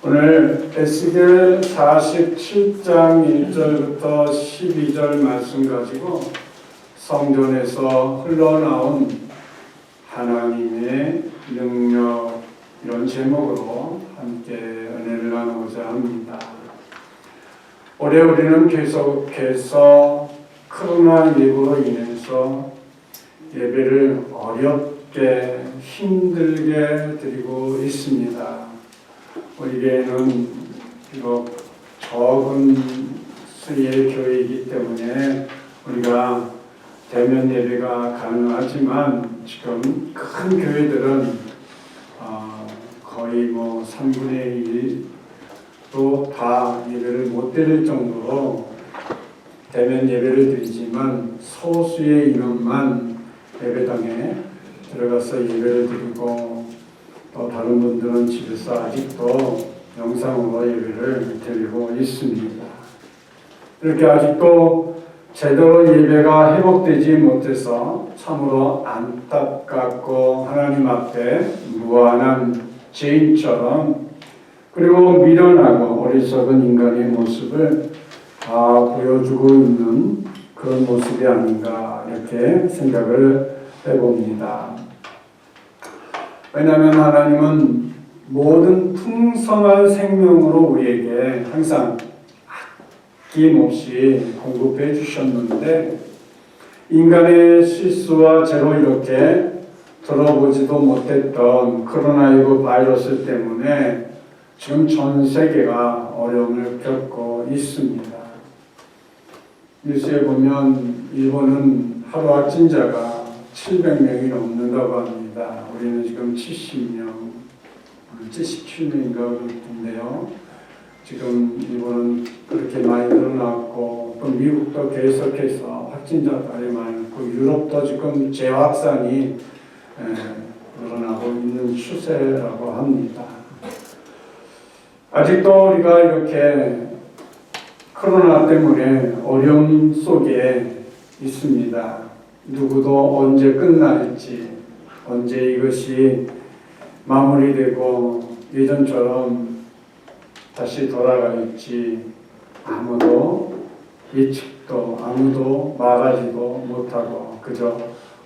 오늘 에스겔 47장 1절부터 12절 말씀 가지고 성전에서 흘러나온 하나님의 능력, 이런 제목으로 함께 은혜를 나누고자 합니다. 올해 우리는 계속해서 코로나19로 인해서 예배를 어렵게 힘들게 드리고 있습니다. 우리 교회는 비록 적은 수의 교회이기 때문에 우리가 대면 예배가 가능하지만 지금 큰 교회들은 거의 3분의 1도 다 예배를 못 드릴 정도로 대면 예배를 드리지만 소수의 인원만 예배당에 들어가서 예배를 드리고 또 다른 분들은 집에서 아직도 영상으로 예배를 드리고 있습니다. 이렇게 아직도 제대로 예배가 회복되지 못해서 참으로 안타깝고 하나님 앞에 무한한 죄인처럼 그리고 미련하고 어리석은 인간의 모습을 다 보여주고 있는 그런 모습이 아닌가 이렇게 생각을 해봅니다. 왜냐하면 하나님은 모든 풍성한 생명으로 우리에게 항상 아낌없이 공급해 주셨는데 인간의 실수와 죄로 이렇게 들어보지도 못했던 코로나19 바이러스 때문에 지금 전 세계가 어려움을 겪고 있습니다. 뉴스에 보면 일본은 하루 확진자가 700명이 넘는다고 합니다. 우리는 지금 70명, 77명인가 그런데요. 지금 일본은 그렇게 많이 늘어났고 또 미국도 계속해서 확진자들이 많고 유럽도 지금 재확산이 늘어나고 있는 추세라고 합니다. 아직도 우리가 이렇게 코로나 때문에 어려움 속에 있습니다. 누구도 언제 끝날지, 언제 이것이 마무리되고 예전처럼 다시 돌아갈지 아무도 예측도 아무도 말하지도 못하고 그저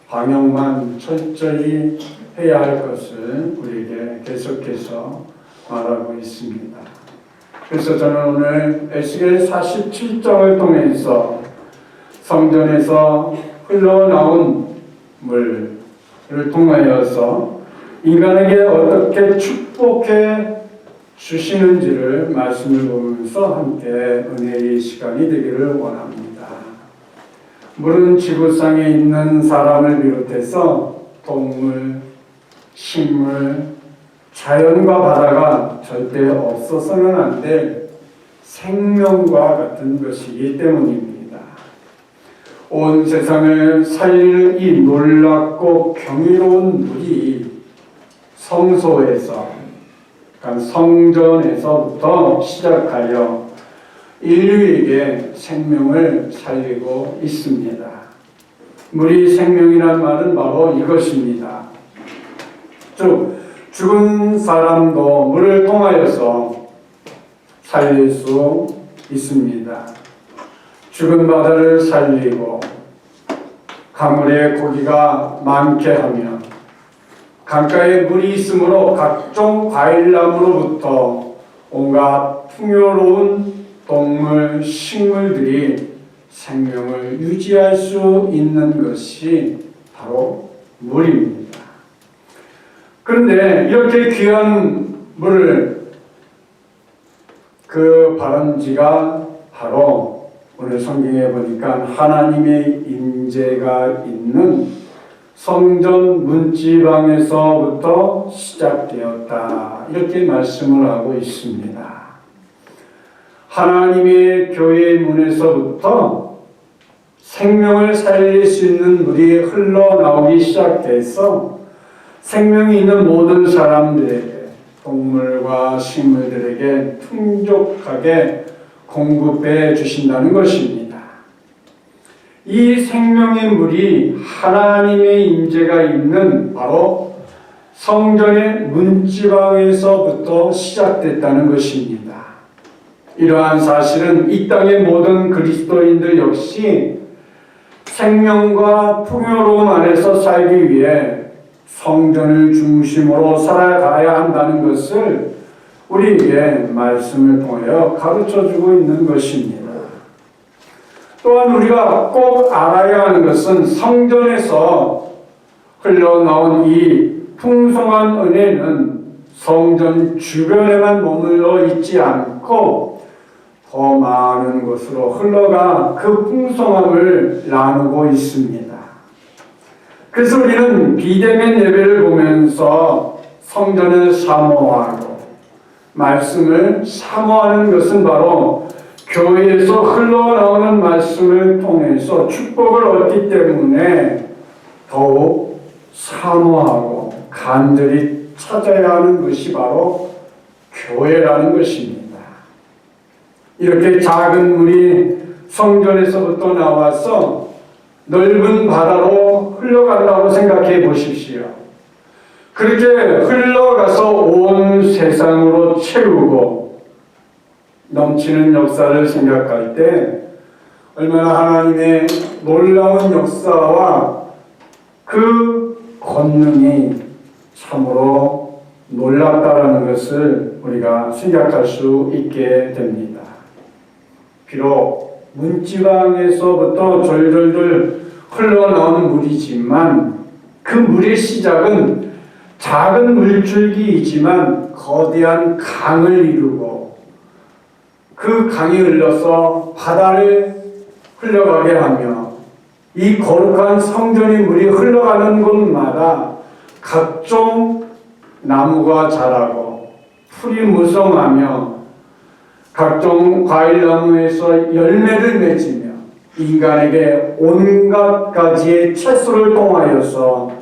방역만 철저히 해야 할 것을 우리에게 계속해서 말하고 있습니다. 그래서 저는 오늘 에스겔 47장을 통해서 성전에서 흘러나온 물을 통하여서 인간에게 어떻게 축복해 주시는지를 말씀을 보면서 함께 은혜의 시간이 되기를 원합니다. 물은 지구상에 있는 사람을 비롯해서 동물, 식물, 자연과 바다가 절대 없어서는 안 될 생명과 같은 것이기 때문입니다. 온 세상을 살리는 이 놀랍고 경이로운 물이 성소에서, 그러니까 성전에서부터 시작하여 인류에게 생명을 살리고 있습니다. 물이 생명이란 말은 바로 이것입니다. 즉 죽은 사람도 물을 통하여서 살릴 수 있습니다. 죽은 바다를 살리고 강물에 고기가 많게 하며 강가에 물이 있으므로 각종 과일나무로부터 온갖 풍요로운 동물, 식물들이 생명을 유지할 수 있는 것이 바로 물입니다. 그런데 이렇게 귀한 물을 그 발원지가 바로 오늘 성경에 보니까 하나님의 임재가 있는 성전 문지방에서부터 시작되었다. 이렇게 말씀을 하고 있습니다. 하나님의 교회의 문에서부터 생명을 살릴 수 있는 물이 흘러나오기 시작해서 생명이 있는 모든 사람들에게 동물과 식물들에게 풍족하게 공급해 주신다는 것입니다. 이 생명의 물이 하나님의 임재가 있는 바로 성전의 문지방에서부터 시작됐다는 것입니다. 이러한 사실은 이 땅의 모든 그리스도인들 역시 생명과 풍요로움 안에서 살기 위해 성전을 중심으로 살아가야 한다는 것을 우리에게 말씀을 통하여 가르쳐주고 있는 것입니다. 또한 우리가 꼭 알아야 하는 것은 성전에서 흘러나온 이 풍성한 은혜는 성전 주변에만 머물러 있지 않고 더 많은 곳으로 흘러가 그 풍성함을 나누고 있습니다. 그래서 우리는 비대면 예배를 보면서 성전을 사모하고 말씀을 사모하는 것은 바로 교회에서 흘러나오는 말씀을 통해서 축복을 얻기 때문에 더욱 사모하고 간절히 찾아야 하는 것이 바로 교회라는 것입니다. 이렇게 작은 물이 성전에서부터 나와서 넓은 바다로 흘러간다고 생각해 보십시오. 그렇게 흘러가서 온 세상으로 채우고 넘치는 역사를 생각할 때 얼마나 하나님의 놀라운 역사와 그 권능이 참으로 놀랍다라는 것을 우리가 생각할 수 있게 됩니다. 비록 문지방에서부터 졸졸졸 흘러나오는 물이지만 그 물의 시작은 작은 물줄기이지만 거대한 강을 이루고 그 강이 흘러서 바다를 흘러가게 하며 이 거룩한 성전의 물이 흘러가는 곳마다 각종 나무가 자라고 풀이 무성하며 각종 과일나무에서 열매를 맺으며 인간에게 온갖 가지의 채소를 통하여서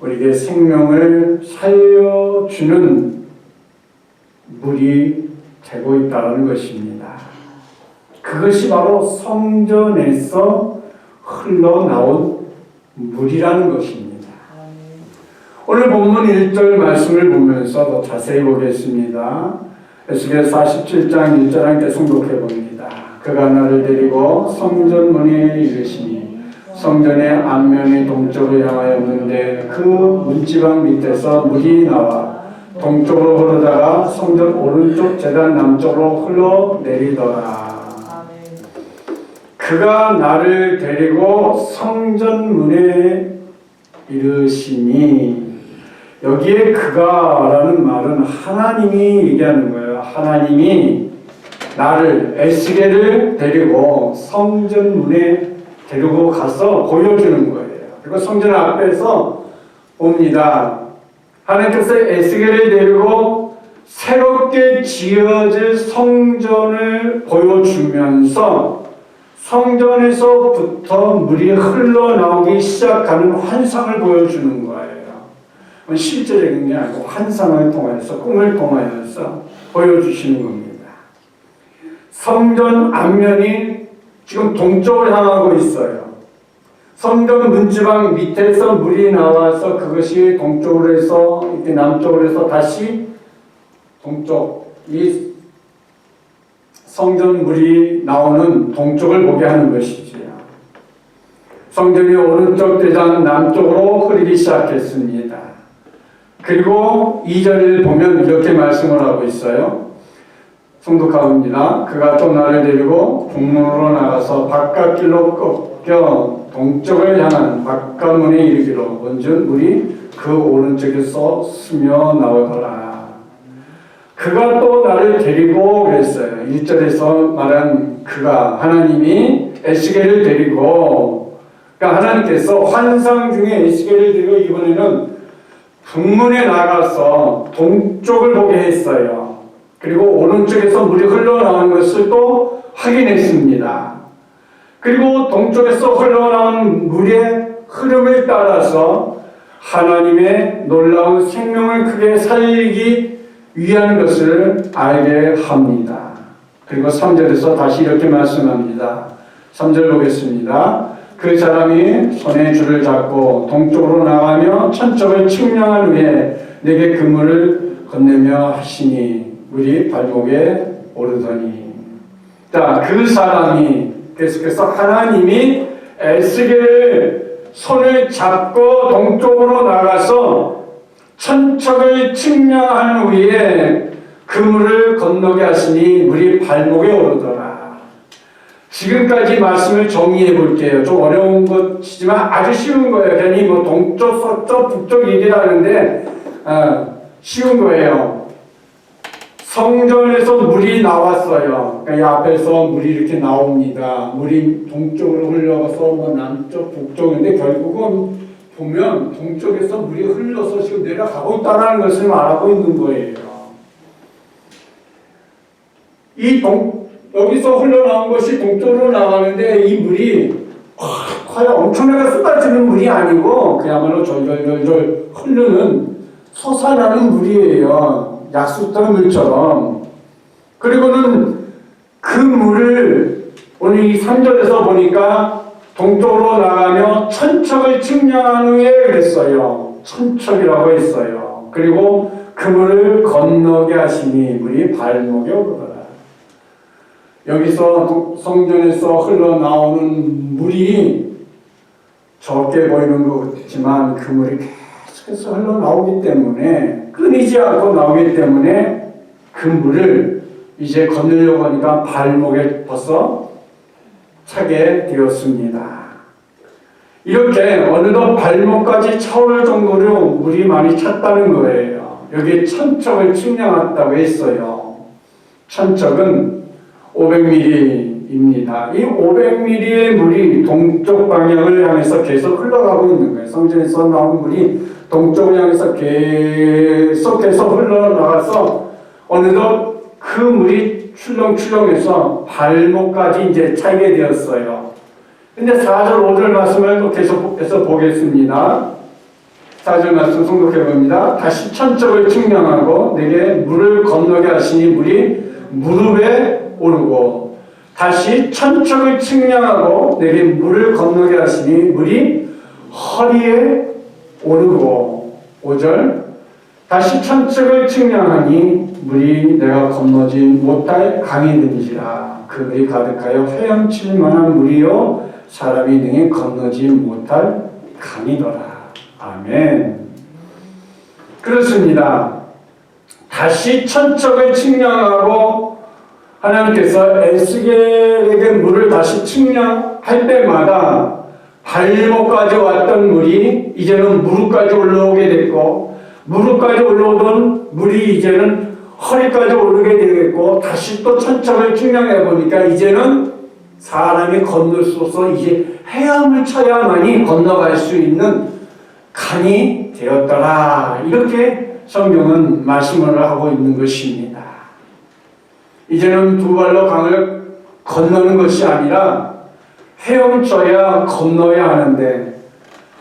우리에게 생명을 살려주는 물이 되고 있다는 것입니다. 그것이 바로 성전에서 흘러나온 물이라는 것입니다. 오늘 본문 1절 말씀을 보면서 더 자세히 보겠습니다. 에스겔 47장 1절 함께诵독해 봅니다. 그가 나를 데리고 성전 문에 이르시니 성전의 앞면이 동쪽을 향하였는데 그 문지방 밑에서 물이 나와 동쪽으로 흐르다가 성전 오른쪽 제단 남쪽으로 흘러내리더라. 그가 나를 데리고 성전 문에 이르시니 여기에 그가라는 말은 하나님이 얘기하는 거예요. 하나님이 나를 에스겔을 데리고 성전 문에 데리고 가서 보여주는 거예요. 그리고 성전 앞에서 봅니다. 하나님께서 에스겔을 데리고 새롭게 지어질 성전을 보여주면서 성전에서부터 물이 흘러나오기 시작하는 환상을 보여주는 거예요. 실제적인 게 아니고 환상을 통해서 꿈을 통하여서 보여주시는 겁니다. 성전 앞면이 지금 동쪽을 향하고 있어요. 성전 문지방 밑에서 물이 나와서 그것이 동쪽으로 해서 이렇게 남쪽으로 해서 다시 동쪽, 이 성전 물이 나오는 동쪽을 보게 하는 것이지요. 성전이 오른쪽 대장 남쪽으로 흐르기 시작했습니다. 그리고 2절을 보면 이렇게 말씀을 하고 있어요. 송독하옵니다. 그가 또 나를 데리고 북문으로 나가서 바깥길로 꺾여 동쪽을 향한 바깥문에 이르기로 온전 물이 그 오른쪽에서 스며 나오더라. 그가 또 나를 데리고 그랬어요. 1절에서 말한 그가 하나님이 에스겔을 데리고, 그러니까 하나님께서 환상 중에 에스겔을 데리고 이번에는 북문에 나가서 동쪽을 보게 했어요. 그리고 오른쪽에서 물이 흘러나오는 것을 또 확인했습니다. 그리고 동쪽에서 흘러나온 물의 흐름을 따라서 하나님의 놀라운 생명을 크게 살리기 위한 것을 알게 합니다. 그리고 3절에서 다시 이렇게 말씀합니다. 3절 보겠습니다. 그 사람이 손에 줄을 잡고 동쪽으로 나가며 천적을 측량한 후에 내게 그 물을 건네며 하시니 물이 발목에 오르더니. 자, 그 사람이 계속해서 하나님이 에스겔 손을 잡고 동쪽으로 나가서 천척을 측량한 후에 그 물을 건너게 하시니 물이 발목에 오르더라. 지금까지 말씀을 정리해 볼게요. 좀 어려운 것이지만 아주 쉬운 거예요. 괜히 뭐 동쪽, 서쪽, 북쪽 얘기를 하는데 쉬운 거예요. 성전에서 물이 나왔어요. 그러니까 이 앞에서 물이 이렇게 나옵니다. 물이 동쪽으로 흘러가서 뭐 남쪽, 북쪽인데 결국은 보면 동쪽에서 물이 흘러서 지금 내려가고 있다는 것을 말하고 있는 거예요. 여기서 흘러나온 것이 동쪽으로 나가는데 이 물이 과연 엄청나게 쏟아지는 물이 아니고 그야말로 절절절절 흐르는 솟아나는 물이에요. 약수터 물처럼. 그리고는 그 물을 오늘 이 3절에서 보니까 동쪽으로 나가며 천척을 측량한 후에 그랬어요. 천척이라고 했어요. 그리고 그 물을 건너게 하시니 물이 발목에 오르더라. 여기서 성전에서 흘러나오는 물이 적게 보이는 것 같지만 그 물이 계속해서 흘러나오기 때문에 끊이지 않고 나오기 때문에 그 물을 이제 건너려고 하니까 발목에 벌써 차게 되었습니다. 이렇게 어느덧 발목까지 차올 정도로 물이 많이 찼다는 거예요. 여기 천척을 측량했다고 했어요. 천척은 500ml입니다. 이 500ml의 물이 동쪽 방향을 향해서 계속 흘러가고 있는 거예요. 성전에서 나온 물이 동쪽을 향해서 계속해서 흘러나가서 어느덧 그 물이 출렁출렁해서 발목까지 이제 차게 되었어요. 근데 4절, 5절 말씀을 또 계속해서 보겠습니다. 4절 말씀 성독해 봅니다. 다시 천척을 측량하고 내게 물을 건너게 하시니 물이 무릎에 오르고 다시 천척을 측량하고 내게 물을 건너게 하시니 물이 허리에 오르고 5절 다시 천척을 측량하니 물이 내가 건너지 못할 강이 된지라 그 물이 가득하여 헤엄칠 만한 물이요 사람이 능히 건너지 못할 강이더라. 아멘. 그렇습니다. 다시 천척을 측량하고 하나님께서 에스겔에게 물을 다시 측량할 때마다 발목까지 왔던 물이 이제는 무릎까지 올라오게 됐고 무릎까지 올라오던 물이 이제는 허리까지 오르게 되겠고 다시 또 천척을 측량해 보니까 이제는 사람이 건널 수 없어 이제 헤엄을 쳐야만이 건너갈 수 있는 강이 되었더라. 이렇게 성경은 말씀을 하고 있는 것입니다. 이제는 두 발로 강을 건너는 것이 아니라 헤엄쳐야 건너야 하는데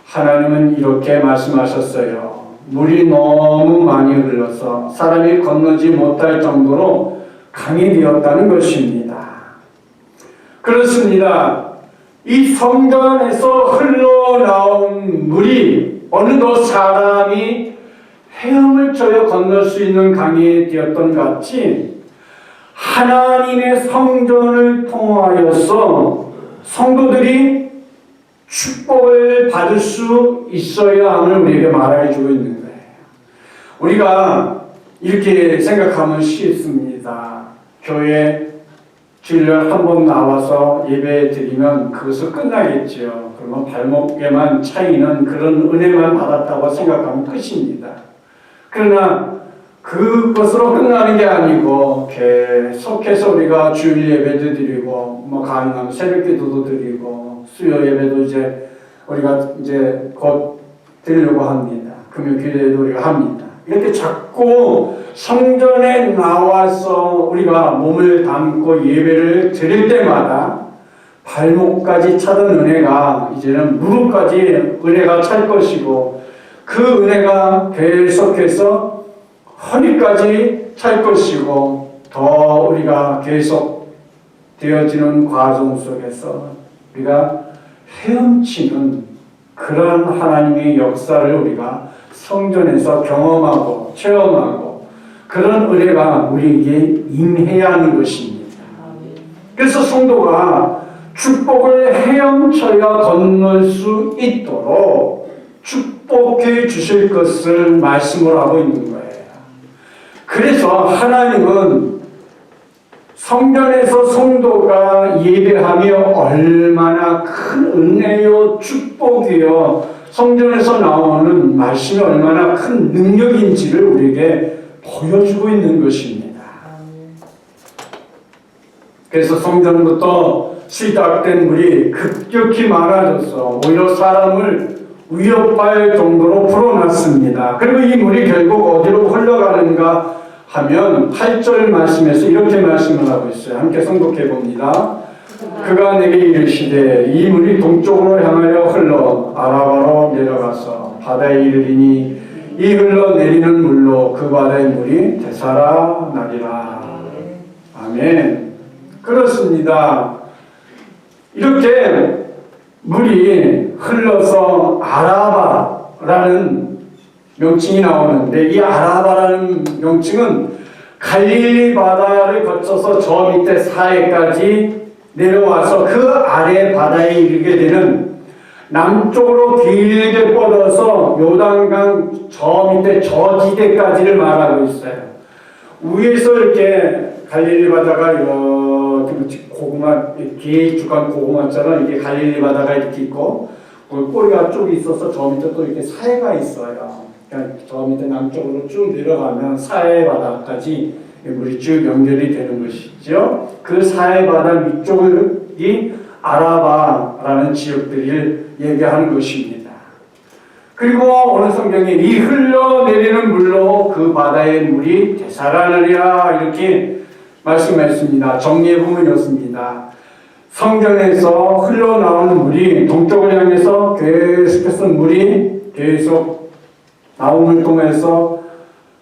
하나님은 이렇게 말씀하셨어요. 물이 너무 많이 흘러서 사람이 건너지 못할 정도로 강이 되었다는 것입니다. 그렇습니다. 이 성전에서 흘러나온 물이 어느덧 사람이 헤엄을 쳐야 건널 수 있는 강이 되었던 것 같이 하나님의 성전을 통하여서 성도들이 축복을 받을 수 있어야 함을 우리에게 말해주고 있는 거예요. 우리가 이렇게 생각하면 쉽습니다. 교회 주일날 한 번 나와서 예배 드리면 그것은 끝나겠죠. 그러면 발목에만 차이는 그런 은혜만 받았다고 생각하면 끝입니다. 그러나 그것으로 끝나는 게 아니고 계속해서 우리가 주일 예배도 드리고 뭐 가능하면 새벽 기도도 드리고 수요 예배도 이제 우리가 이제 곧 드리려고 합니다. 금요 기도회도 우리가 합니다. 이렇게 자꾸 성전에 나와서 우리가 몸을 담고 예배를 드릴 때마다 발목까지 차던 은혜가 이제는 무릎까지 은혜가 찰 것이고 그 은혜가 계속해서 허리까지 찰 것이고 더 우리가 계속 되어지는 과정 속에서 우리가 헤엄치는 그런 하나님의 역사를 우리가 성전에서 경험하고 체험하고 그런 은혜가 우리에게 임해야 하는 것입니다. 그래서 성도가 축복을 헤엄쳐야 건널 수 있도록 축복해 주실 것을 말씀을 하고 있는 거예요. 그래서 하나님은 성전에서 성도가 예배하며 얼마나 큰 은혜요 축복이요 성전에서 나오는 말씀이 얼마나 큰 능력인지를 우리에게 보여주고 있는 것입니다. 그래서 성전부터 시작된 물이 급격히 많아져서 오히려 사람을 위협할 정도로 불어났습니다. 그리고 이 물이 결국 어디로 흘러가는가 하면 8절 말씀에서 이렇게 말씀을 하고 있어요. 함께 성독해 봅니다. 그가 내게 이르시되 이 물이 동쪽으로 향하여 흘러 아라바로 내려가서 바다에 이르리니 이 흘러내리는 물로 그 바다의 물이 되살아나리라. 아멘. 그렇습니다. 이렇게 물이 흘러서 아라바라는 명칭이 나오는데 이 아라바라는 명칭은 갈릴리 바다를 거쳐서 저 밑에 사해까지 내려와서 그 아래 바다에 이르게 되는 남쪽으로 길게 뻗어서 요단강 저 밑에 저지대까지를 말하고 있어요. 위에서 이렇게 갈릴리 바다가 이렇게 고구마, 길쭉한 고구마처럼 이게 갈릴리 바다가 이렇게 있고 꼬리가 쭉 있어서 저 밑에 또 이렇게 사해가 있어요. 그러니까 저 밑에 남쪽으로 쭉 내려가면 사해 바다까지 물이 쭉 연결이 되는 것이죠. 그 사해 바다 밑쪽이 아라바라는 지역들을 얘기하는 것입니다. 그리고 오늘 성경에 이 흘러내리는 물로 그 바다의 물이 되살아나리라 이렇게 말씀했습니다. 정리해보면 이렇습니다. 성전에서 흘러나오는 물이 동쪽을 향해서 계속해서 물이 계속 나옴을 통해서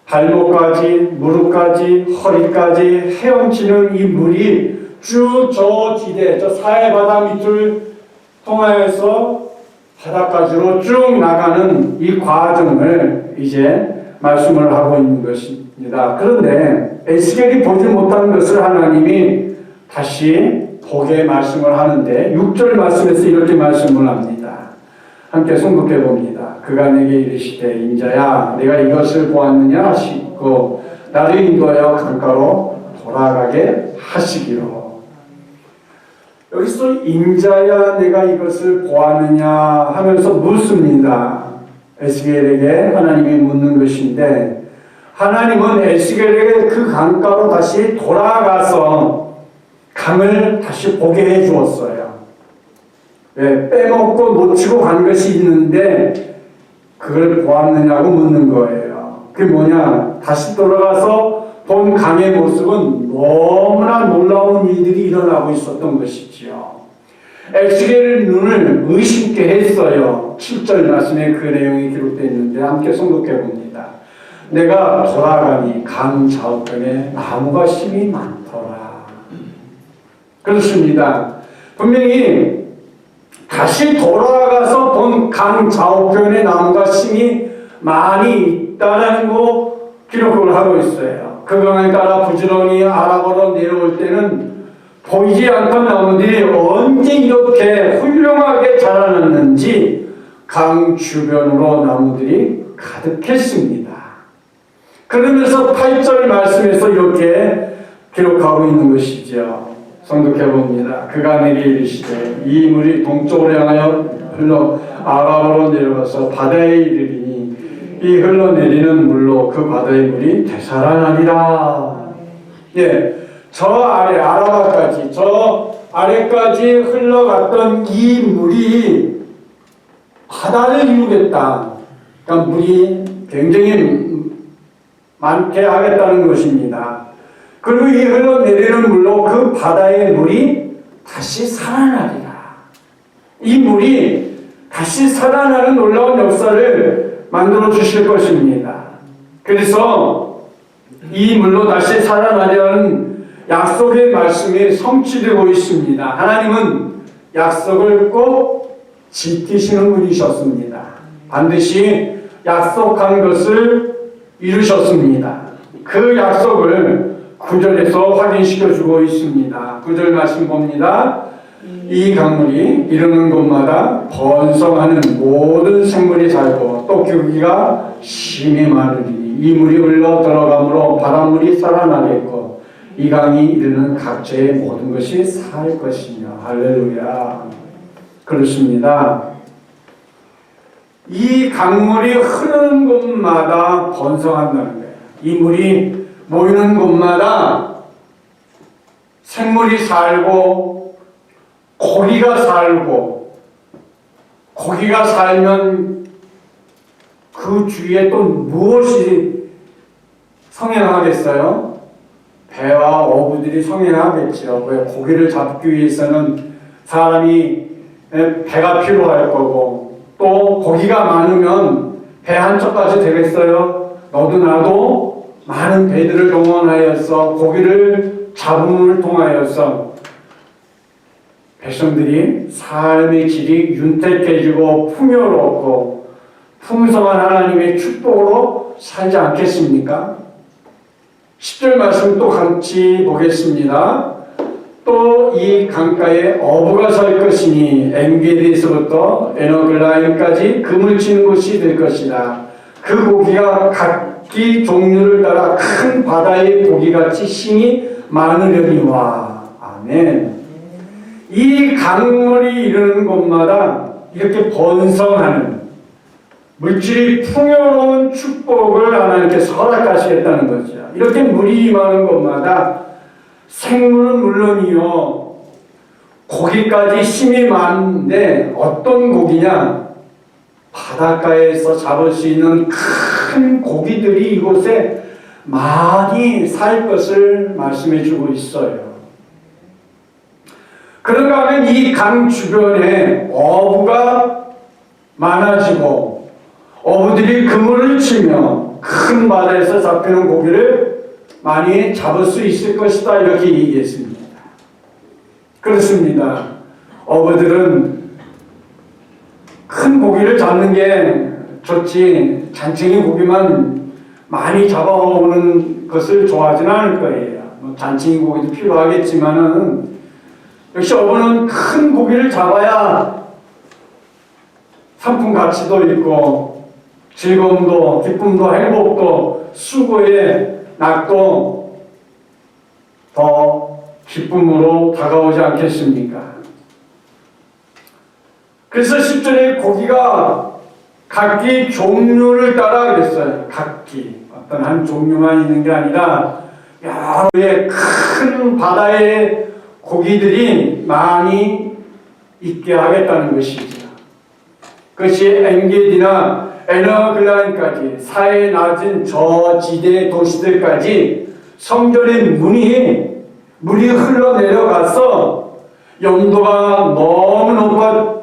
발목까지 무릎까지 허리까지 헤엄치는 이 물이 쭉 저 지대 저 사해바다 밑을 통하여서 바다까지로 쭉 나가는 이 과정을 이제 말씀을 하고 있는 것입니다. 그런데 에스겔이 보지 못한 것을 하나님이 다시 보게 말씀을 하는데 6절 말씀에서 이렇게 말씀을 합니다. 함께诵독해 봅니다. 그가 내게 이르시되 인자야 내가 이것을 보았느냐 하시고 나를 인도하여 강가로 돌아가게 하시기로. 여기서 인자야 내가 이것을 보았느냐 하면서 묻습니다. 에스겔에게 하나님이 묻는 것인데 하나님은 에스겔에게 그 강가로 다시 돌아가서 강을 다시 보게 해 주었어요. 네, 빼먹고 놓치고 간 것이 있는데 그걸 보았느냐고 묻는 거예요. 그게 뭐냐? 다시 돌아가서 본 강의 모습은 너무나 놀라운 일들이 일어나고 있었던 것이지요. 에스겔의 눈을 의심케 했어요. 7절 말씀에 그 내용이 기록되어 있는데 함께诵독해 봅니다. 내가 돌아가니 강 좌우편에 나무가 심이 많더라. 그렇습니다. 분명히 다시 돌아가서 본 강 좌우편에 나무가 심이 많이 있다는 거 기록을 하고 있어요. 그 강을 따라 부지런히 아라바로 내려올 때는 보이지 않던 나무들이 언제 이렇게 훌륭하게 자라났는지 강 주변으로 나무들이 가득했습니다. 그러면서 8절 말씀에서 이렇게 기록하고 있는 것이죠. 성독해 봅니다. 그가 내게 이르시되 이 물이 동쪽으로 향하여 흘러 아라바로 내려가서 바다에 이르리니 이 흘러내리는 물로 그 바다의 물이 되살아나리라. 예, 저 아래 아라바까지 저 아래까지 흘러갔던 이 물이 바다를 이루겠다. 그러니까 물이 굉장히 많게 하겠다는 것입니다. 그리고 이 흘러내리는 물로 그 바다의 물이 다시 살아나리라. 이 물이 다시 살아나는 놀라운 역사를 만들어 주실 것입니다. 그래서 이 물로 다시 살아나려는 약속의 말씀이 성취되고 있습니다. 하나님은 약속을 꼭 지키시는 분이셨습니다. 반드시 약속한 것을 이루셨습니다. 그 약속을 9절에서 확인시켜주고 있습니다. 9절 말씀 봅니다. 이 강물이 이르는 곳마다 번성하는 모든 생물이 살고 또 기기가 심히 많으리니 이 물이 흘러 들어가므로 바닷물이 살아나겠고 이 강이 이르는 각처의 모든 것이 살 것이며. 할렐루야. 그렇습니다. 이 강물이 흐르는 곳마다 번성한다는 거예요. 이 물이 모이는 곳마다 생물이 살고 고기가 살고, 고기가 살면 그 주위에 또 무엇이 성행하겠어요? 배와 어부들이 성행하겠죠. 왜? 고기를 잡기 위해서는 사람이 배가 필요할 거고, 또 고기가 많으면 배 한 척까지 되겠어요? 너도 나도 많은 배들을 동원하여서 고기를 잡음을 통하여서 백성들이 삶의 질이 윤택해지고 풍요롭고 풍성한 하나님의 축복으로 살지 않겠습니까? 10절 말씀 또 같이 보겠습니다. 또 이 강가에 어부가 살 것이니 엔게디에서부터 에너글라임까지 금을 치는 곳이 될 것이다. 그 고기가 각기 종류를 따라 큰 바다의 고기같이 힘이 많으려니와. 아멘. 이 강물이 이르는 곳마다 이렇게 번성하는 물질이 풍요로운 축복을 하나님께서 허락하시겠다는 거죠. 이렇게 물이 임하는 곳마다 생물은 물론이요, 고기까지 힘이 많은데 어떤 고기냐? 바닷가에서 잡을 수 있는 큰 고기들이 이곳에 많이 살 것을 말씀해 주고 있어요. 그런가 하면 이 강 주변에 어부가 많아지고 어부들이 그물을 치며 큰 바다에서 잡히는 고기를 많이 잡을 수 있을 것이다, 이렇게 얘기했습니다. 그렇습니다. 어부들은 큰 고기를 잡는 게 좋지 잔챙이 고기만 많이 잡아오는 것을 좋아하지는 않을 거예요. 잔챙이 고기도 필요하겠지만은 역시 어부는 큰 고기를 잡아야 상품 가치도 있고 즐거움도 기쁨도 행복도 수고의 낙도 더 기쁨으로 다가오지 않겠습니까? 그래서 10절에 고기가 각기 종류를 따라 그랬어요. 각기 어떤 한 종류만 있는 게 아니라 여러의 큰 바다의 고기들이 많이 있게 하겠다는 것이죠. 그것이 엔게디나 에너글라인까지 사해 낮은 저지대 도시들까지 성전의 물이 흘러내려가서 염도가 너무 높아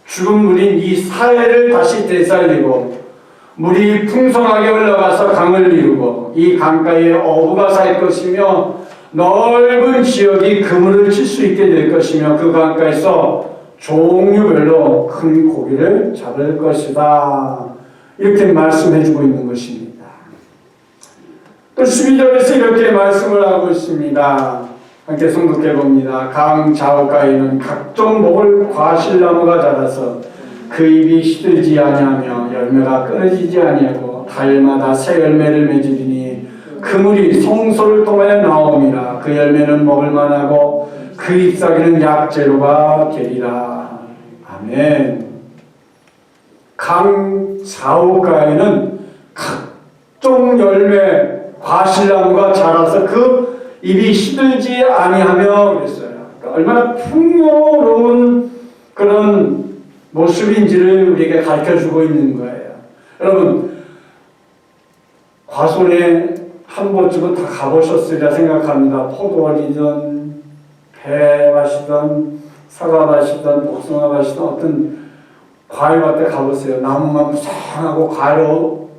죽은 물인 이 사해를 다시 되살리고 물이 풍성하게 흘러가서 강을 이루고 이 강가에 어부가 살 것이며 넓은 지역이 그물을 칠 수 있게 될 것이며 그 강가에서 종류별로 큰 고기를 잡을 것이다, 이렇게 말씀해주고 있는 것입니다. 또 12절에서 이렇게 말씀을 하고 있습니다. 함께 성독해 봅니다. 강 좌우가에는 각종 목을 과실나무가 자라서 그 잎이 시들지 아니하며 열매가 끊어지지 아니하고 달마다 새 열매를 맺으리니 그물이 성소를 통하여 나옴이라. 그 열매는 먹을 만하고 그 잎사귀는 약재료가 되리라. 아멘. 강 좌우가에는 각종 열매 과실나무가 자라서 그 입이 시들지 아니하며 그랬어요. 그러니까 얼마나 풍요로운 그런 모습인지를 우리에게 가르쳐주고 있는 거예요. 여러분, 과수원에 한 번쯤은 다 가보셨으리라 생각합니다. 포도원이든 배밭이든 사과밭이든 복숭아밭이든 어떤 과일밭에 가보세요. 나무만 무성하고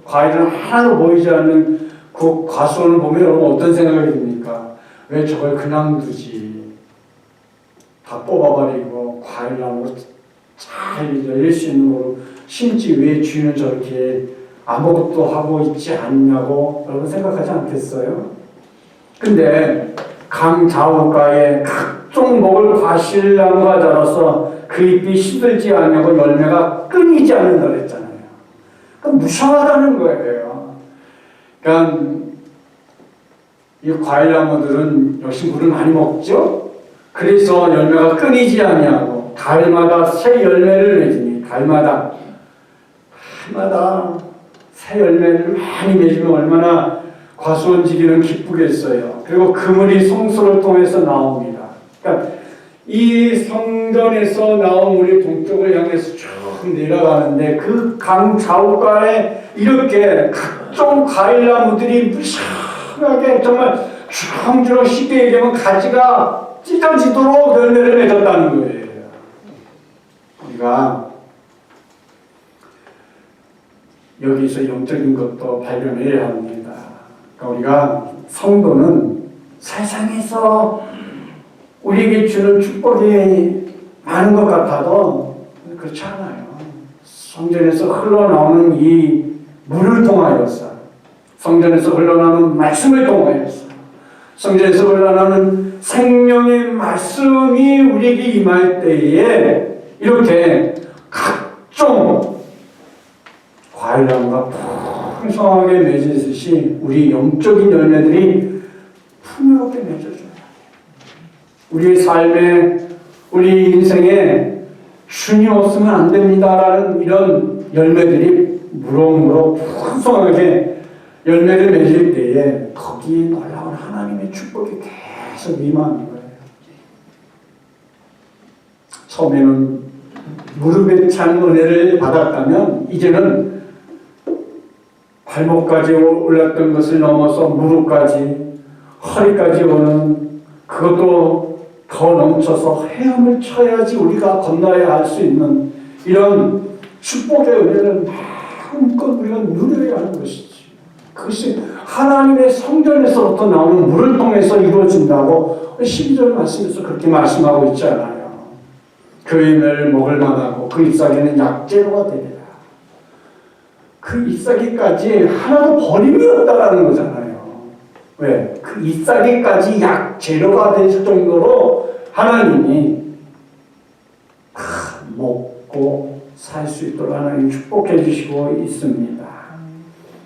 과일은 하나도 보이지 않는 그 과수원을 보면 여러분 어떤 생각이 듭니까? 왜 저걸 그냥 두지? 다 뽑아버리고 과일나무 잘 열릴 수 있는 거로 심지 왜 주인은 저렇게 아무것도 하고 있지 않냐고 여러분 생각하지 않겠어요? 근데 강자옥가에 각종 먹을 과실나무가 자라서 그 잎이 시들지 않냐고 열매가 끊이지 않는다 그랬잖아요. 그러니까 무성하다는 거예요. 그러니까 이 과일나무들은 역시 물을 많이 먹죠. 그래서 열매가 끊이지 않냐고 달마다 새 열매를 맺으니 달마다 새 열매를 많이 맺으면 얼마나 과수원지기는 기쁘겠어요. 그리고 그물이 성소를 통해서 나옵니다. 그러니까 이 성전에서 나온 물이 동쪽을 향해서 쭉 내려가는데 그 강 좌우가에 이렇게 각종 과일나무들이 무성하게 정말 주렁주렁 쉽게 얘기하면 가지가 찢어지도록 열매를 맺었다는 거예요. 우리가 여기서 영적인 것도 발견해야 합니다. 그러니까 우리가 성도는 세상에서 우리에게 주는 축복이 많은 것 같아도 그렇지 않아요. 성전에서 흘러나오는 이 물을 통하여서, 성전에서 흘러나오는 말씀을 통하여서, 성전에서 흘러나오는 생명의 말씀이 우리에게 임할 때에 이렇게 각종 과일나무가 풍성하게 맺으듯이 우리 영적인 열매들이 풍요롭게 맺어줘야 돼요. 우리의 삶에, 우리 인생에 주님 없으면 안 됩니다라는 이런 열매들이 무럭무럭 풍성하게 열매를 맺을 때에 거기에 놀라운 하나님의 축복이 계속 임하는 거예요. 처음에는 무릎에 찬 은혜를 받았다면 이제는 발목까지 올랐던 것을 넘어서 무릎까지, 허리까지 오는, 그것도 더 넘쳐서 헤엄을 쳐야지 우리가 건너야 할 수 있는 이런 축복의 은혜를 마음껏 우리가 누려야 하는 것이지. 그것이 하나님의 성전에서부터 나오는 물을 통해서 이루어진다고 12절 말씀에서 그렇게 말씀하고 있지 않아요. 그 열매를 먹을 만하고 그 잎사귀는 약재료가 되리라. 그 잎사귀까지 하나도 버림이 없다라는 거잖아요. 왜? 그 잎사귀까지 약재료가 될 정도로 하나님이 먹고 살 수 있도록 하나님 축복해 주시고 있습니다.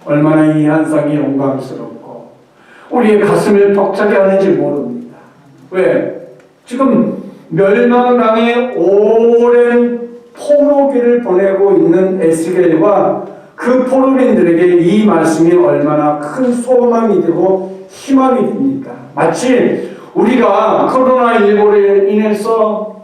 얼마나 이 현상이 영광스럽고 우리의 가슴을 벅차게 하는지 모릅니다. 왜? 지금 멸망당의 오랜 포로기를 보내고 있는 에스겔과 그 포로민들에게 이 말씀이 얼마나 큰 소망이 되고 희망이 됩니까? 마치 우리가 코로나19로 인해서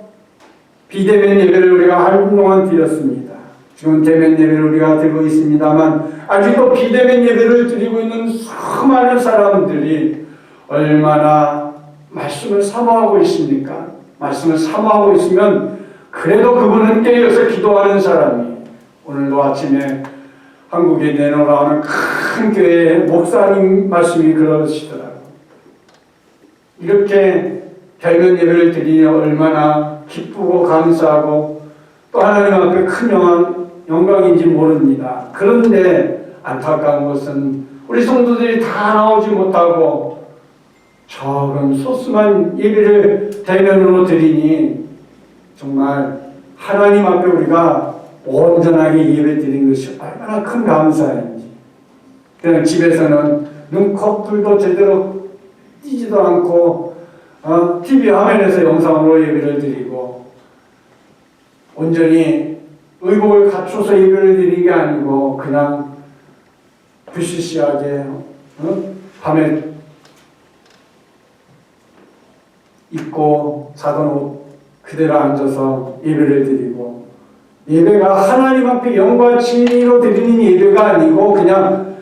비대면 예배를 우리가 한동안 드렸습니다. 지금 대면 예배를 우리가 드리고 있습니다만 아직도 비대면 예배를 드리고 있는 수많은 사람들이 얼마나 말씀을 사모하고 있습니까? 말씀을 사모하고 있으면 그래도 그분은 깨어서 기도하는 사람이, 오늘도 아침에 한국에 내놓으라는 큰 교회의 목사님 말씀이 그러시더라고요. 이렇게 대면 예배를 드리니 얼마나 기쁘고 감사하고 또 하나님 앞에 큰 영광인지 모릅니다. 그런데 안타까운 것은 우리 성도들이 다 나오지 못하고 적은 소수만 예배를 대면으로 드리니 정말 하나님 앞에 우리가 온전하게 예배 드린 것이 얼마나 큰 감사인지. 그냥 집에서는 눈꺼풀도 제대로 띄지도 않고 TV 화면에서 영상으로 예배를 드리고 온전히 의복을 갖춰서 예배를 드리는 게 아니고 그냥 부시시하게 밤에 입고 작은 옷 그대로 앉아서 예배를 드리고, 예배가 하나님 앞에 영과 진리로 드리는 예배가 아니고 그냥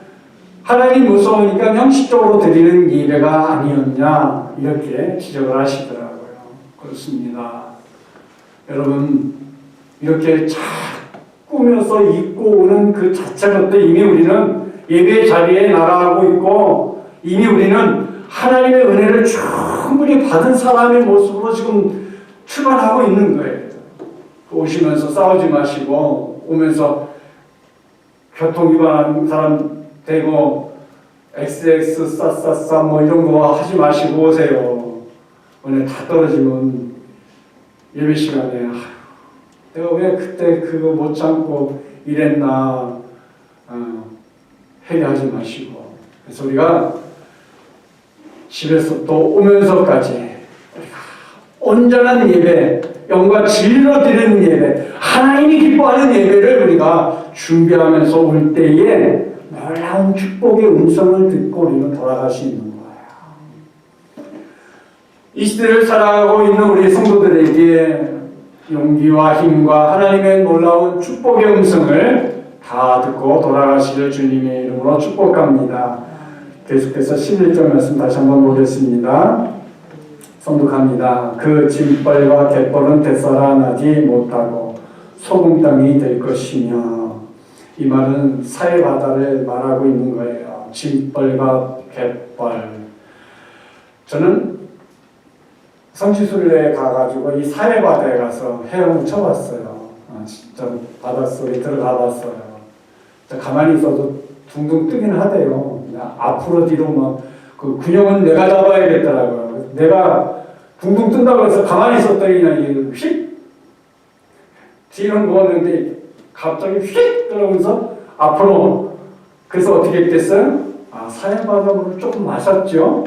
하나님 무서우니까 형식적으로 드리는 예배가 아니었냐, 이렇게 지적을 하시더라고요. 그렇습니다. 여러분, 이렇게 잘 꾸며서 입고 오는 그 자체부터 이미 우리는 예배 자리에 나아가고 있고 이미 우리는 하나님의 은혜를 충분히 받은 사람의 모습으로 지금 출발하고 있는 거예요. 오시면서 싸우지 마시고 오면서 교통 위반하는 사람 되고 XX 싸싸싸 뭐 이런 거 하지 마시고 오세요. 오늘 다 떨어지면 예배 시간에 아휴, 내가 왜 그때 그거 못 참고 이랬나 회개하지 마시고, 그래서 우리가 집에서 또 오면서까지 우리가 온전한 예배, 영과 진리로 드리는 예배, 하나님이 기뻐하는 예배를 우리가 준비하면서 올 때에 놀라운 축복의 음성을 듣고 우리는 돌아갈 수 있는 거예요. 이 시대를 살아가고 있는 우리 성도들에게 용기와 힘과 하나님의 놀라운 축복의 음성을 다 듣고 돌아가시길 주님의 이름으로 축복합니다. 계속해서 11절 말씀 다시 한번 보겠습니다. 성독합니다. 그 짐벌과 갯벌은 되살아나지 못하고 소금 땅이 될 것이며, 이 말은 사해 바다를 말하고 있는 거예요. 짐벌과 갯벌. 저는 성지순례에 가가지고 이 사해 바다에 가서 헤엄을 쳐봤어요. 진짜 바닷속에 들어가 봤어요. 가만히 있어도 둥둥 뜨긴 하대요. 앞으로 뒤로 막 그 균형은 내가 잡아야겠더라고요. 내가 둥둥 뜬다고 해서 가만히 있었더니 그냥 휙 뒤로 누웠는데 갑자기 휙 들어오면서 앞으로. 그래서 어떻게 됐어요? 사해 바닷물을 조금 마셨죠.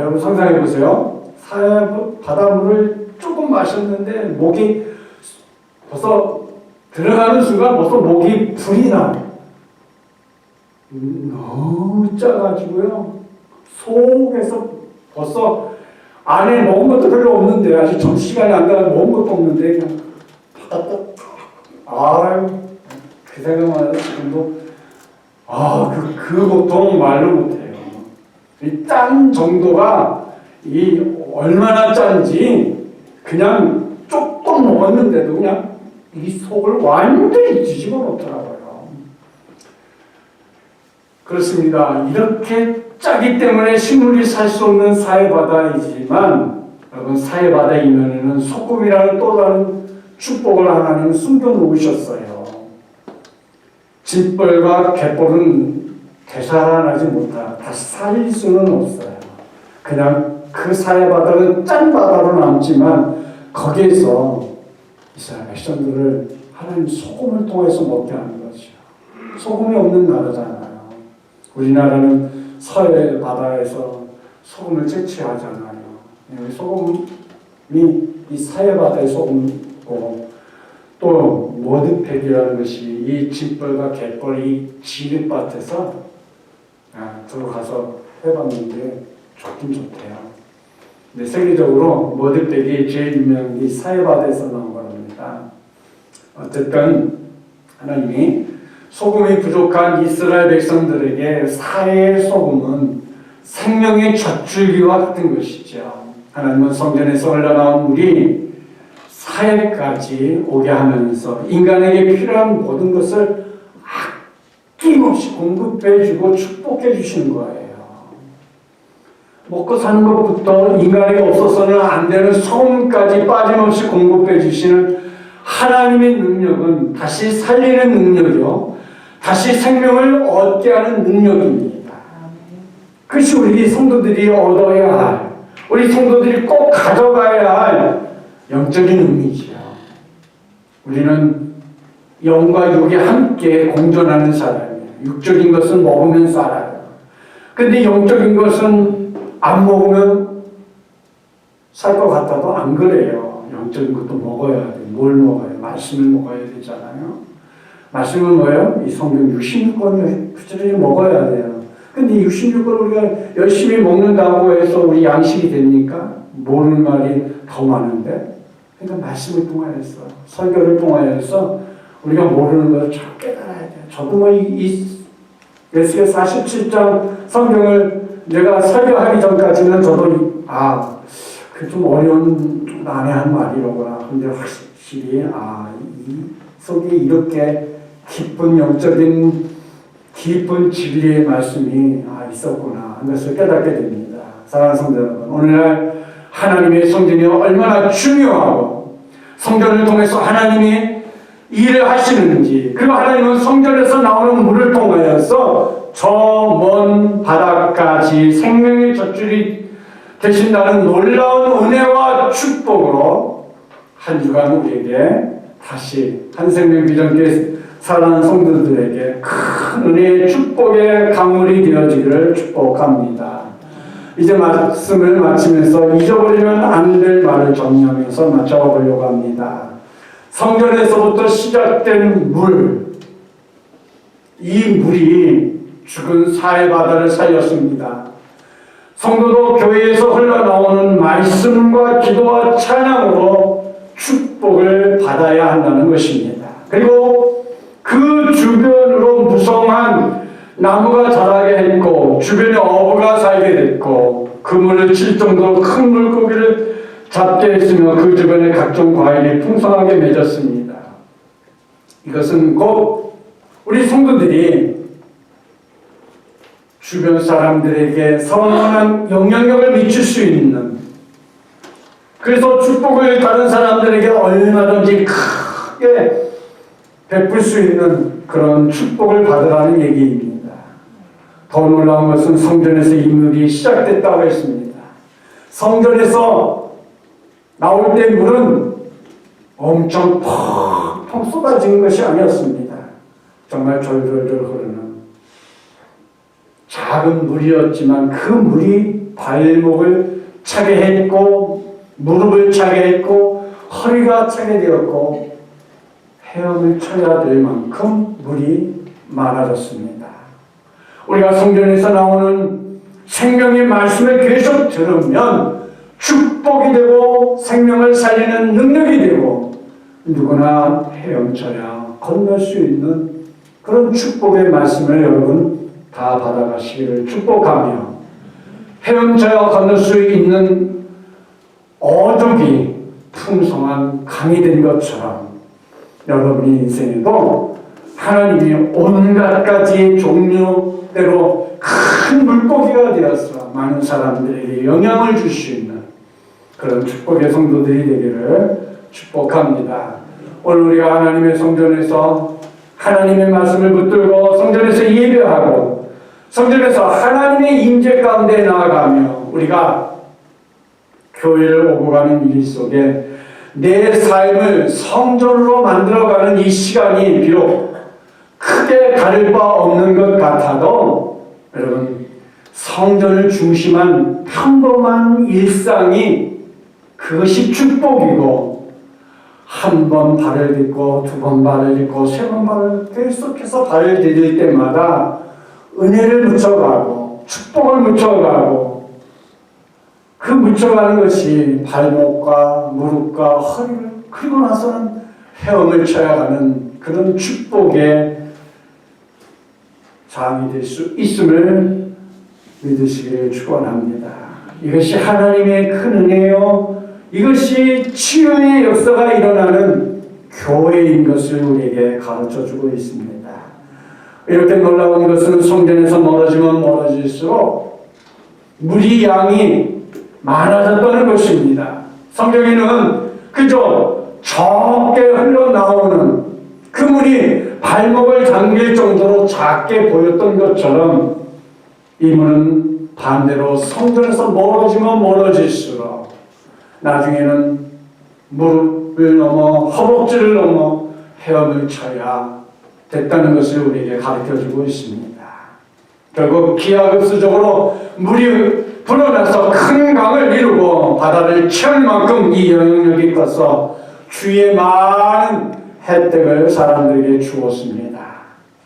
여러분 상상해 보세요. 사해 바닷물을 조금 마셨는데 목이 벌써 들어가는 순간 벌써 목이 불이 나. 너무 짜가지고요. 속에서 벌써 안에 먹은 것도 별로 없는데, 아직 점심시간이 안 돼서 먹은 것도 없는데 그냥 그 생각만 해도 지금도 그 고통 말로 못해요. 이 짠 정도가 얼마나 짠지, 그냥 조금 먹었는데도 그냥 이 속을 완전히 뒤집어 놓더라고요. 그렇습니다. 이렇게 짜기 때문에 식물이 살 수 없는 사해바다이지만, 여러분 사해바다 이면에는 소금이라는 또 다른 축복을 하나님은 숨겨놓으셨어요. 짐벌과 갯벌은 되살아나지 못하고 다시 살릴 수는 없어요. 그냥 그 사해바다는 짠 바다로 남지만 거기에서 이스라엘 백성들을 하나님 소금을 통해서 먹게 하는 거죠. 소금이 없는 나라잖아요. 우리나라는 서해 바다에서 소금을 채취하잖아요. 소금이 이 사해 바다의 소금이고, 또 머드팩이라는 것이 이 짐벌과 갯벌 이 지름밭에서 들어가서 해봤는데 좋긴 좋대요. 근데 세계적으로 머드팩이 제일 유명한 이 사해 바다에서 나온 겁니다. 어쨌든 하나님이 소금이 부족한 이스라엘 백성들에게 사해의 소금은 생명의 젖줄기와 같은 것이죠. 하나님은 성전에서 흘러나온 물이 사해까지 오게 하면서 인간에게 필요한 모든 것을 아낌없이 공급해주고 축복해 주시는 거예요. 먹고 사는 것부터 인간에게 없어서는 안 되는 소금까지 빠짐없이 공급해 주시는 하나님의 능력은 다시 살리는 능력이요, 다시 생명을 얻게 하는 능력입니다. 그것이 우리 성도들이 얻어야 할, 우리 성도들이 꼭 가져가야 할 영적인 의미지요. 우리는 영과 육이 함께 공존하는 사람이에요. 육적인 것은 먹으면 살아요. 근데 영적인 것은 안 먹으면 살 것 같아도 안 그래요. 영적인 것도 먹어야 돼요. 뭘 먹어요? 말씀을 먹어야 되잖아요. 말씀은 뭐예요? 이 성경 66권을 부지런히 먹어야 돼요. 근데 66권을 우리가 열심히 먹는다고 해서 우리 양식이 됩니까? 모르는 말이 더 많은데. 그러니까 말씀을 통하여서, 설교를 통하여서 우리가 모르는 것을 잘 깨달아야 돼요. 저도 뭐 이 에스겔 47장 성경을 내가 설교하기 전까지는 저도 그 좀 어려운 난해한 말이로구나. 근데 확실히 이 속에 이렇게 깊은 영적인 깊은 진리의 말씀이 있었구나 하는 것을 깨닫게 됩니다. 사랑하는 성도 여러분, 오늘날 하나님의 성전이 얼마나 중요하고, 성전을 통해서 하나님이 일을 하시는지, 그리고 하나님은 성전에서 나오는 물을 통하여서 저 먼 바다까지 생명의 젖줄이 되신다는 놀라운 은혜와 축복으로 한 주간 우리에게 다시 한생명 비전교회 사랑하는 성도들에게 큰 은혜의 축복의 강물이 되어지기를 축복합니다. 이제 말씀을 마치면서 잊어버리면 안 될 말을 정리하면서 마쳐보려고 합니다. 성전에서부터 시작된 물, 이 물이 죽은 사해 바다를 살렸습니다. 성도도 교회에서 흘러나오는 말씀과 기도와 찬양으로 축복을 받아야 한다는 것입니다. 그리고 그 주변으로 무성한 나무가 자라게 했고 주변에 어부가 살게 됐고 그물을 칠 정도로 큰 물고기를 잡게 했으며 그 주변에 각종 과일이 풍성하게 맺었습니다. 이것은 곧 우리 성도들이 주변 사람들에게 선한 영향력을 미칠 수 있는, 그래서 축복을 다른 사람들에게 얼마든지 크게 베풀 수 있는 그런 축복을 받으라는 얘기입니다. 더 놀라운 것은 성전에서 이 물이 시작됐다고 했습니다. 성전에서 나올 때 물은 엄청 펑펑 쏟아지는 것이 아니었습니다. 정말 졸졸졸 흐르는 작은 물이었지만 그 물이 발목을 차게 했고 무릎을 차게 했고 허리가 차게 되었고 헤엄을 쳐야 될 만큼 물이 많아졌습니다. 우리가 성전에서 나오는 생명의 말씀을 계속 들으면 축복이 되고 생명을 살리는 능력이 되고 누구나 헤엄쳐야 건널 수 있는 그런 축복의 말씀을 여러분 다 받아가시기를 축복하며, 헤엄쳐야 건널 수 있는 어족이 풍성한 강이 된 것처럼 여러분의 인생에도 하나님이 온갖 가지 종류대로 큰 물고기가 되어서 많은 사람들에게 영향을 줄 수 있는 그런 축복의 성도들이 되기를 축복합니다. 오늘 우리가 하나님의 성전에서 하나님의 말씀을 붙들고 성전에서 예배하고 성전에서 하나님의 임재 가운데 나아가며 우리가 교회를 오고 가는 일 속에 내 삶을 성전으로 만들어가는 이 시간이 비록 크게 다를 바 없는 것 같아도 여러분 성전을 중심한 평범한 일상이 그것이 축복이고, 한 번 발을 딛고 두 번 발을 딛고 세 번 발을 계속해서 발을 디딜 때마다 은혜를 묻혀가고 축복을 묻혀가고 그 묻혀가는 것이 발목과 무릎과 허리를, 그리고 나서는 헤엄을 쳐야 하는 그런 축복의 장이 될 수 있음을 믿으시기를 축원합니다. 이것이 하나님의 큰 은혜요, 이것이 치유의 역사가 일어나는 교회인 것을 우리에게 가르쳐주고 있습니다. 이렇게 놀라운 것은 성전에서 멀어지면 멀어질수록 물이 양이 많아졌다는 것입니다. 성경에는 그저 적게 흘러나오는 그 물이 발목을 잠길 정도로 작게 보였던 것처럼 이 물은 반대로 성전에서 멀어지면 멀어질수록 나중에는 무릎을 넘어 허벅지를 넘어 헤엄을 쳐야 됐다는 것을 우리에게 가르쳐주고 있습니다. 결국 기하급수적으로 물이 불어나서 큰 강을 이루고 바다를 채울 만큼 이 영향력이 커서 주의 많은 혜택을 사람들에게 주었습니다.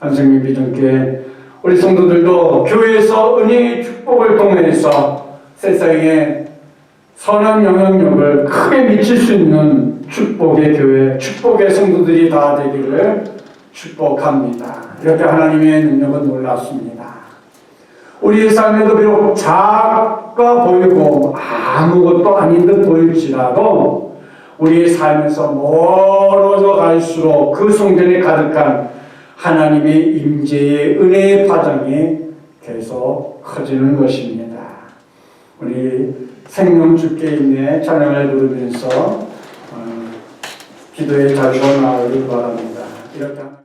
한생명 비전교회 우리 성도들도 교회에서 은혜의 축복을 통해서 세상에 선한 영향력을 크게 미칠 수 있는 축복의 교회, 축복의 성도들이 다 되기를 축복합니다. 이렇게 하나님의 능력은 놀랍습니다. 우리의 삶에도 비록 작아 보이고 아무것도 아닌 듯 보일지라도 우리의 삶에서 멀어져 갈수록 그 성전에 가득한 하나님의 임재의 은혜의 파장이 계속 커지는 것입니다. 우리 생명 주께 있네 찬양을 부르면서 기도의 자리로 나오길 바랍니다. 이렇게